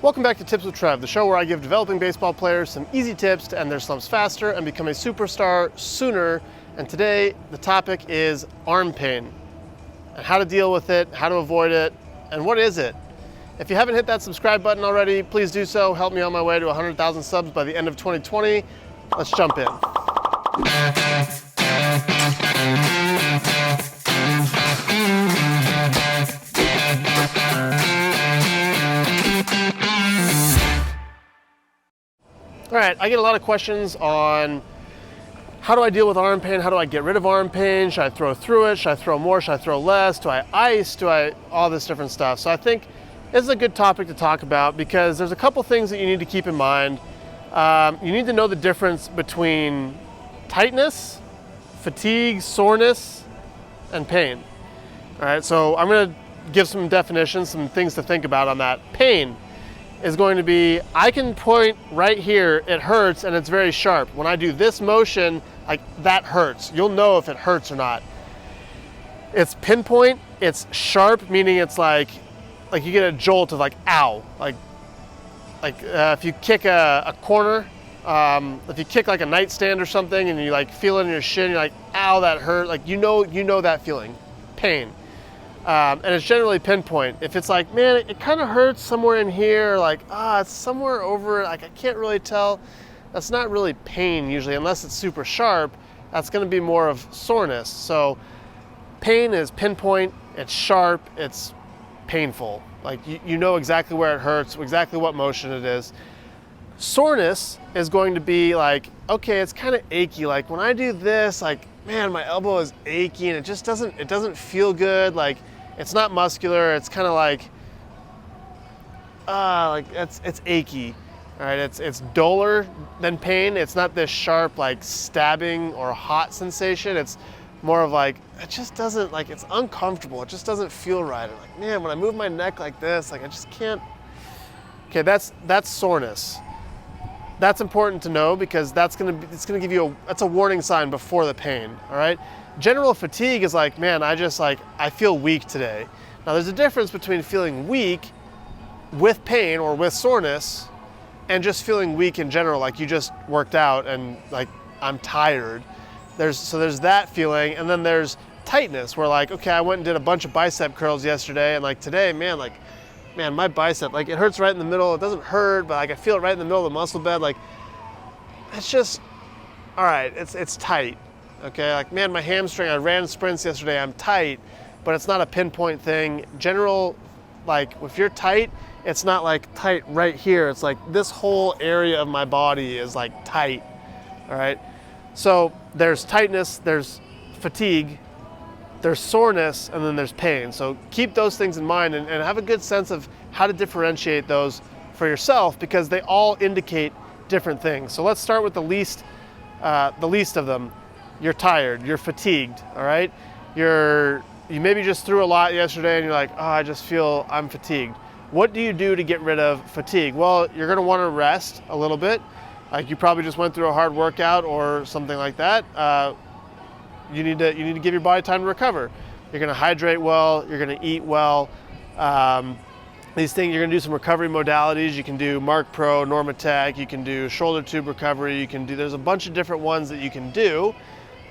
Welcome back to Tips with Trev, the show where I give developing baseball players some easy tips to end their slumps faster and become a superstar sooner. And today, the topic is arm pain and how to deal with it, how to avoid it, and what is it? If you haven't hit that subscribe button already, please do so. Help me on my way to 100,000 subs by the end of 2020. Let's jump in. All right, I get a lot of questions on how do I deal with arm pain? How do I get rid of arm pain? Should I throw through it? Should I throw more? Should I throw less? Do I ice? All this different stuff. So I think this is a good topic to talk about because there's a couple things that you need to keep in mind. You need to know the difference between tightness, fatigue, soreness, and pain. All right, so I'm gonna give some definitions, some things to think about on that. Pain is going to be, I can point right here, it hurts and it's very sharp. When I do this motion, like that hurts. You'll know if it hurts or not. It's pinpoint, it's sharp, meaning it's like you get a jolt of like, ow. If you kick a corner, if you kick like a nightstand or something and you like feel it in your shin, you're like, ow, that hurt. Like you know that feeling, pain. And it's generally pinpoint. If it's like, man, it kind of hurts somewhere in here, like, it's somewhere over, like I can't really tell, that's not really pain usually, unless it's super sharp. That's going to be more of soreness. So pain is pinpoint, it's sharp, it's painful. Like you know exactly where it hurts, exactly what motion it is. Soreness is going to be like, okay, it's kind of achy. Like when I do this, like, man, my elbow is achy and it doesn't feel good. Like it's not muscular. It's kind of like it's achy. All right, it's duller than pain. It's not this sharp like stabbing or hot sensation. It's more of like, it just doesn't, like it's uncomfortable. It just doesn't feel right. I'm like, man, when I move my neck like this, like I just can't. Okay, that's soreness. That's important to know because it's gonna give you that's a warning sign before the pain, all right? General fatigue is like, man, I feel weak today. Now there's a difference between feeling weak with pain or with soreness and just feeling weak in general, like you just worked out and like, I'm tired. There's that feeling, and then there's tightness where like, okay, I went and did a bunch of bicep curls yesterday and like today, man, my bicep, like it hurts right in the middle. It doesn't hurt, but like I feel it right in the middle of the muscle bed. Like it's just, all right, it's tight, okay? Like, man, my hamstring, I ran sprints yesterday, I'm tight, but it's not a pinpoint thing. General, like if you're tight, it's not like tight right here. It's like this whole area of my body is like tight, all right? So there's tightness, there's fatigue, there's soreness, and then there's pain. So keep those things in mind and have a good sense of how to differentiate those for yourself because they all indicate different things. So let's start with the least of them. You're tired, you're fatigued, all right? You maybe just threw a lot yesterday and you're like, I just feel I'm fatigued. What do you do to get rid of fatigue? Well, you're gonna wanna rest a little bit. Like you probably just went through a hard workout or something like that. You need to give your body time to recover. You're gonna hydrate well, you're gonna eat well. These things, you're gonna do some recovery modalities. You can do Mark Pro, Normatec, you can do shoulder tube recovery, there's a bunch of different ones that you can do.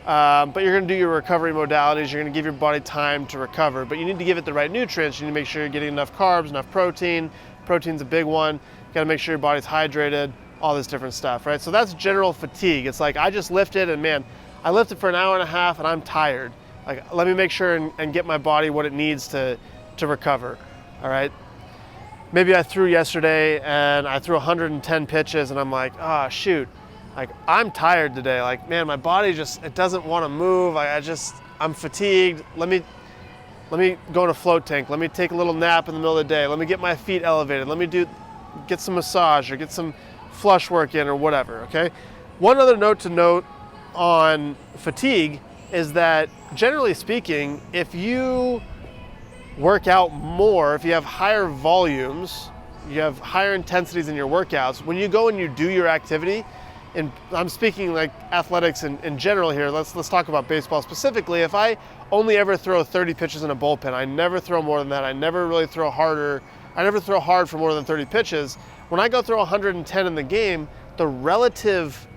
But you're gonna do your recovery modalities, you're gonna give your body time to recover, but you need to give it the right nutrients. You need to make sure you're getting enough carbs, enough protein. Protein's a big one. You gotta make sure your body's hydrated, all this different stuff, right? So that's general fatigue. It's like, I just lifted and man, I lifted for an hour and a half and I'm tired. Like, let me make sure and get my body what it needs to recover, all right? Maybe I threw yesterday and I threw 110 pitches and I'm like, shoot, like I'm tired today. Like, man, my body it doesn't want to move. I'm fatigued. Let me go in a float tank. Let me take a little nap in the middle of the day. Let me get my feet elevated. Let me get some massage or get some flush work in or whatever, okay? One other note to note on fatigue is that generally speaking, if you work out more, if you have higher volumes, you have higher intensities in your workouts, when you go and you do your activity, and I'm speaking like athletics in general here, let's talk about baseball specifically. If I only ever throw 30 pitches in a bullpen, I never throw more than that, I never really throw harder I never throw hard for more than 30 pitches. When I go throw 110 in the game, the relative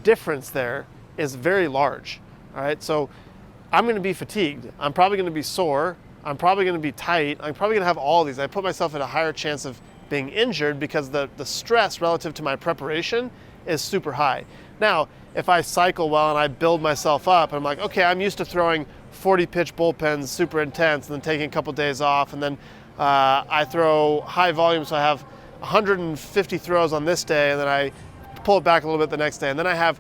difference there is very large. All right, so I'm going to be fatigued. I'm probably going to be sore. I'm probably going to be tight. I'm probably going to have all these. I put myself at a higher chance of being injured because the stress relative to my preparation is super high. Now, if I cycle well and I build myself up, I'm like, okay, I'm used to throwing 40 pitch bullpens, super intense, and then taking a couple days off, and then I throw high volume, so I have 150 throws on this day, and then I pull it back a little bit the next day, and then I have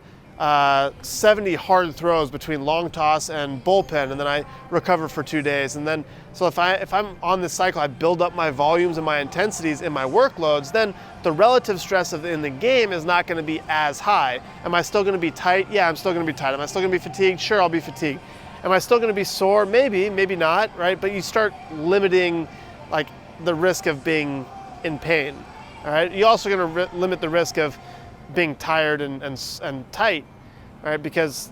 70 hard throws between long toss and bullpen, and then I recover for 2 days. And then, so if I'm on this cycle, I build up my volumes and my intensities in my workloads, then the relative stress in the game is not going to be as high. Am I still going to be tight? Yeah, I'm still going to be tight. Am I still going to be fatigued? Sure, I'll be fatigued. Am I still going to be sore? Maybe, maybe not, right? But you start limiting like the risk of being in pain, all right? You're also going to limit the risk of being tired and tight, right? Because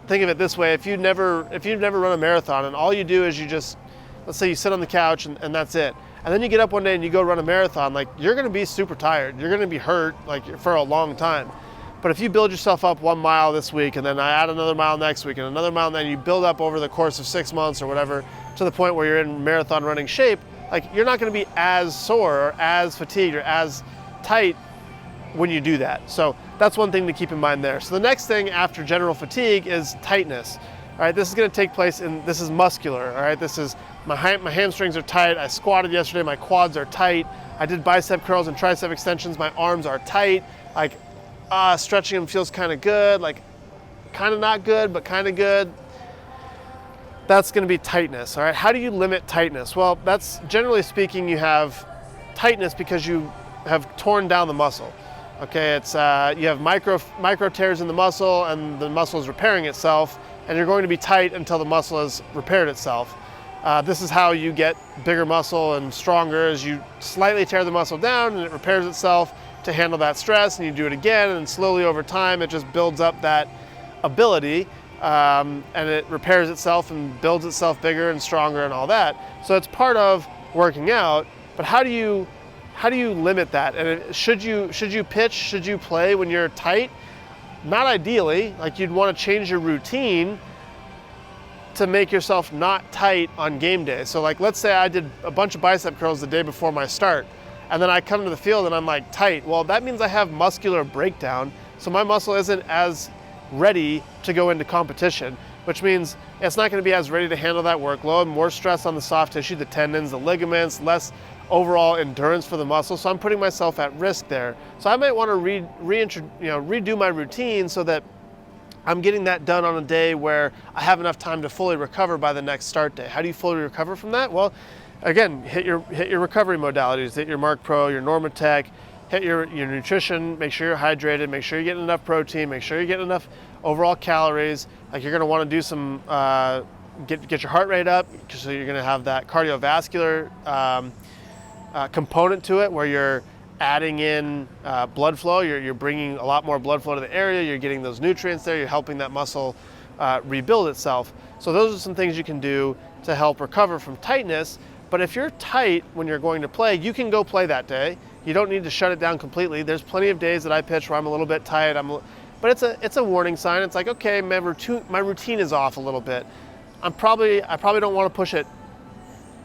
think of it this way: if you've never run a marathon and all you do is you just, let's say you sit on the couch and that's it, and then you get up one day and you go run a marathon, like you're going to be super tired. You're going to be hurt like for a long time. But if you build yourself up 1 mile this week, and then I add another mile next week, and another mile, and then you build up over the course of 6 months or whatever to the point where you're in marathon running shape, like you're not going to be as sore or as fatigued or as tight when you do that. So that's one thing to keep in mind there. So the next thing after general fatigue is tightness. All right, this is going to take place this is muscular. All right, this is my hamstrings are tight. I squatted yesterday, my quads are tight. I did bicep curls and tricep extensions, my arms are tight. Like stretching them feels kind of good, like kind of not good, but kind of good. That's going to be tightness. All right, how do you limit tightness? Well, that's generally speaking, you have tightness because you have torn down the muscle. Okay, it's you have micro tears in the muscle, and the muscle is repairing itself, and you're going to be tight until the muscle has repaired itself. This is how you get bigger muscle and stronger, as you slightly tear the muscle down and it repairs itself to handle that stress, and you do it again, and slowly over time it just builds up that ability, and it repairs itself and builds itself bigger and stronger and all that. So it's part of working out, but how do you limit that? And should you pitch, should you play when you're tight? Not ideally. Like you'd want to change your routine to make yourself not tight on game day. So like let's say I did a bunch of bicep curls the day before my start, and then I come to the field and I'm like tight. Well, that means I have muscular breakdown, so my muscle isn't as ready to go into competition, which means it's not going to be as ready to handle that workload. More stress on the soft tissue, the tendons, the ligaments, less overall endurance for the muscle, so I'm putting myself at risk there. So I might want to redo my routine so that I'm getting that done on a day where I have enough time to fully recover by the next start day. How do you fully recover from that? Well, again, hit your recovery modalities, hit your Mark Pro, your Normatec, hit your nutrition, make sure you're hydrated, make sure you're getting enough protein, make sure you're getting enough overall calories. Like you're going to want to do some, get your heart rate up, so you're going to have that cardiovascular component to it, where you're adding in blood flow, you're bringing a lot more blood flow to the area, you're getting those nutrients there, you're helping that muscle rebuild itself. So those are some things you can do to help recover from tightness. But if you're tight when you're going to play, you can go play that day. You don't need to shut it down completely. There's plenty of days that I pitch where I'm a little bit tight, but it's a warning sign. It's like, okay, my routine is off a little bit. I probably don't want to push it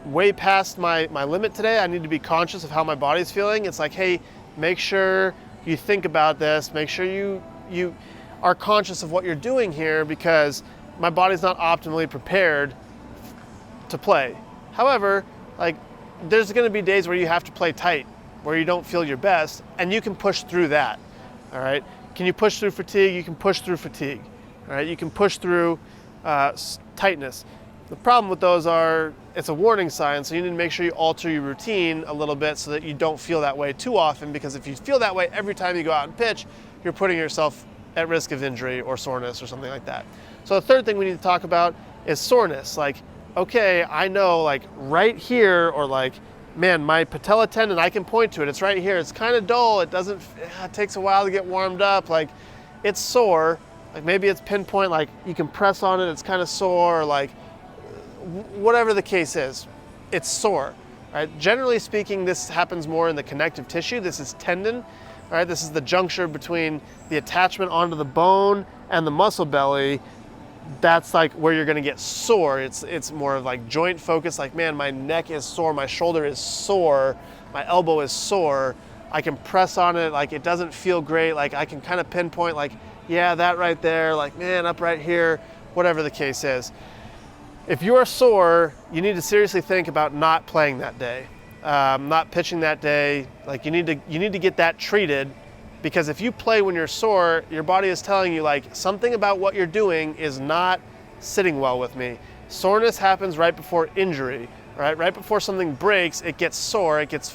way past my limit today. I need to be conscious of how my body's feeling. It's like, hey, make sure you think about this. Make sure you are conscious of what you're doing here, because my body's not optimally prepared to play. However, like there's going to be days where you have to play tight, where you don't feel your best, and you can push through that. All right. Can you push through fatigue? You can push through fatigue. All right. You can push through tightness. The problem with those are, it's a warning sign, so you need to make sure you alter your routine a little bit so that you don't feel that way too often, because if you feel that way every time you go out and pitch, you're putting yourself at risk of injury or soreness or something like that. So the third thing we need to talk about is soreness. Like, okay, I know like right here, or like, man, my patella tendon, I can point to it, it's right here, it's kind of dull, it takes a while to get warmed up, like it's sore, like maybe it's pinpoint, like you can press on it, it's kind of sore, or like whatever the case is, it's sore. All right? Generally speaking, this happens more in the connective tissue. This is tendon, all right? This is the juncture between the attachment onto the bone and the muscle belly. That's like where you're gonna get sore. It's more of like joint focus, like, man, my neck is sore, my shoulder is sore, my elbow is sore. I can press on it, like it doesn't feel great, like I can kind of pinpoint, like, yeah, that right there, like, man, up right here, whatever the case is. If you are sore, you need to seriously think about not playing that day, not pitching that day. Like you need to get that treated, because if you play when you're sore, your body is telling you like something about what you're doing is not sitting well with me. Soreness happens right before injury, right? Right before something breaks, it gets sore, it gets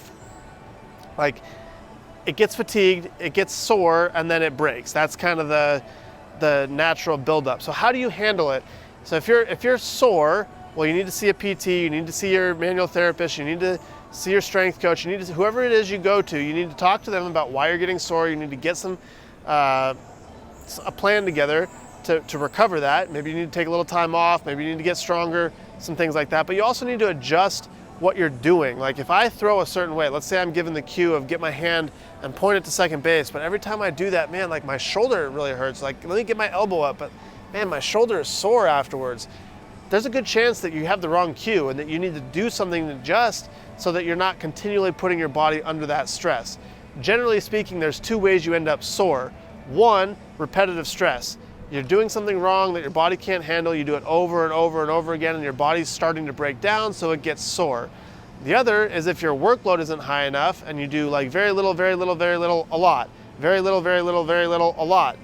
fatigued, it gets sore, and then it breaks. That's kind of the natural buildup. So how do you handle it? So if you're sore, well, you need to see a PT, you need to see your manual therapist, you need to see your strength coach, you need to, whoever it is you go to, you need to talk to them about why you're getting sore. You need to get a plan together to recover that. Maybe you need to take a little time off, maybe you need to get stronger, some things like that. But you also need to adjust what you're doing. Like if I throw a certain way, let's say I'm given the cue of get my hand and point it to second base, but every time I do that, man, like my shoulder really hurts. Like let me get my elbow up, but man, my shoulder is sore afterwards. There's a good chance that you have the wrong cue and that you need to do something to adjust so that you're not continually putting your body under that stress. Generally speaking, there's two ways you end up sore. One, repetitive stress. You're doing something wrong that your body can't handle, you do it over and over and over again, and your body's starting to break down, so it gets sore. The other is if your workload isn't high enough and you do like very little, very little, very little, a lot, very little, very little, very little, a lot.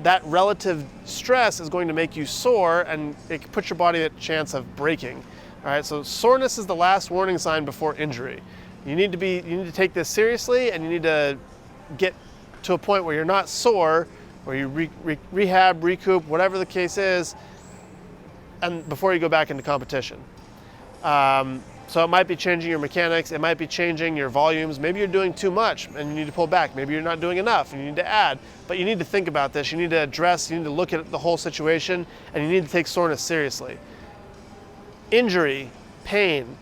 That relative stress is going to make you sore, and it puts your body at a chance of breaking. All right, so soreness is the last warning sign before injury. You need to take this seriously, and you need to get to a point where you're not sore, where you rehab, recoup, whatever the case is, and before you go back into competition. So it might be changing your mechanics, it might be changing your volumes. Maybe you're doing too much and you need to pull back. Maybe you're not doing enough and you need to add. But you need to think about this. You need to address, you need to look at the whole situation, and you need to take soreness seriously. Injury, pain,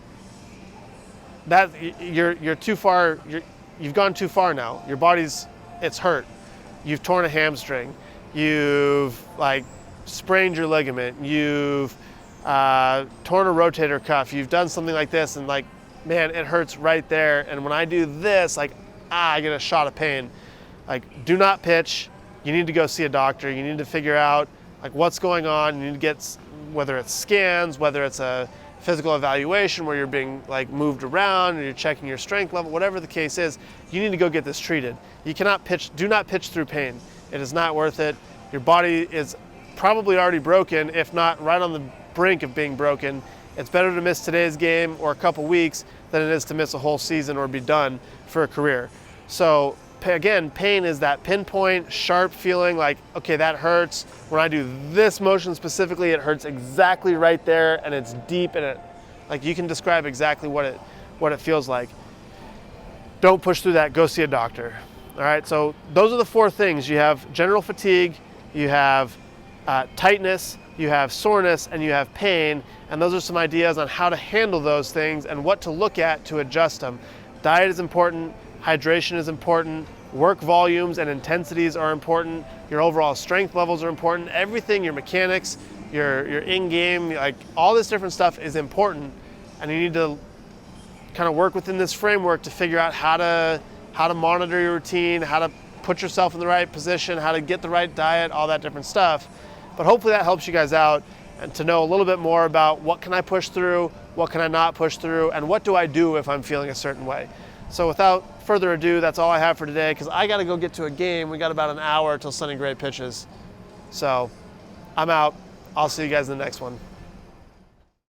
that you're too far, you've gone too far now. Your body's, it's hurt. You've torn a hamstring. You've like sprained your ligament. You've torn a rotator cuff, you've done something like this, and like, man, it hurts right there. And when I do this, like, I get a shot of pain. Like, do not pitch. You need to go see a doctor. You need to figure out like what's going on. You need to get, whether it's scans, whether it's a physical evaluation where you're being like moved around or you're checking your strength level, whatever the case is, you need to go get this treated. You cannot pitch, do not pitch through pain. It is not worth it. Your body is probably already broken, if not right on the brink of being broken. It's better to miss today's game or a couple weeks than it is to miss a whole season or be done for a career. So again, pain is that pinpoint, sharp feeling like, okay, that hurts. When I do this motion specifically, it hurts exactly right there, and it's deep, and it, like, you can describe exactly what it feels like. Don't push through that, go see a doctor. All right, so those are the four things. You have general fatigue, you have tightness, you have soreness, and you have pain, and those are some ideas on how to handle those things and what to look at to adjust them. Diet is important, hydration is important, work volumes and intensities are important, your overall strength levels are important, everything, your mechanics, your in-game, like all this different stuff is important, and you need to kind of work within this framework to figure out how to monitor your routine, how to put yourself in the right position, how to get the right diet, all that different stuff. But hopefully that helps you guys out, and to know a little bit more about what can I push through, what can I not push through, and what do I do if I'm feeling a certain way. So without further ado, that's all I have for today, because I got to go get to a game. We got about an hour till Sunny Gray pitches. So I'm out. I'll see you guys in the next one.